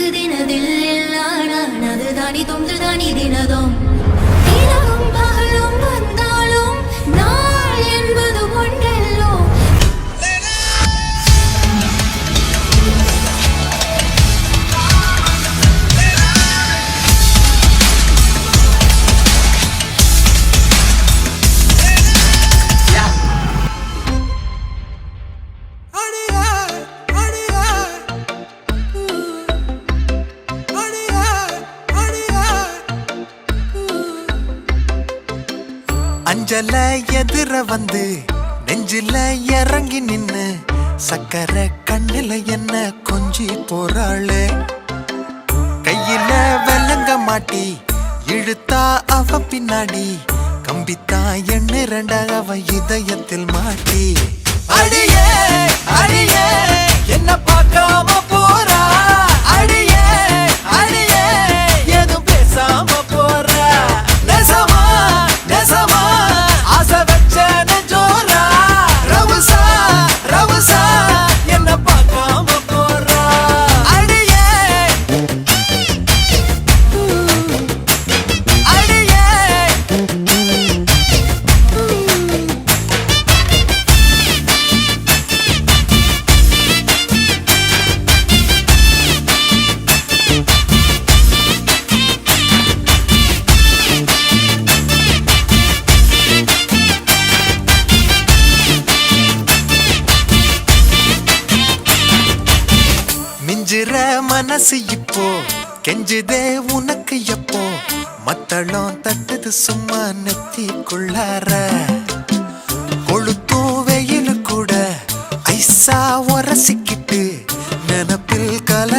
எனக்கு தினதில் இல்லானது தானி தொன்று தானி தினதும் இரவும் பகலும் வந்தாலும் நாள் என்பது ஒன்றெல்லோ. அஞ்சல எதிர வந்து நெஞ்சில இறங்கி நின்னு சக்கர கண்ணில என்ன கொஞ்சி போறாளு. கையில வெள்ளங்க மாட்டி இழுத்தா அவ பின்னாடி கம்பித்தா எண்ணு ரெண்ட அவ இதயத்தில் மாட்டி. அடியே அடியே என்ன பார்க்காம போறா. அடியே அடியே எதுவும் பேசாம போறா. நெசமா நெசமா ஆசை வச்ச நெஞ்சோரா. ரவுசா ரவுசா என்ன பார்க்காம போறா. அடியே அடியே மிஞ்சிற மனசு இப்போ கெஞ்சுதே உனக்கு எப்போ. மத்தளம் தட்டுது சும்மா நெத்திக்குள்ளார. கொளுத்தும் வெயில் கூட ஐசா உரசிக்கிட்டு நினப்பில் கல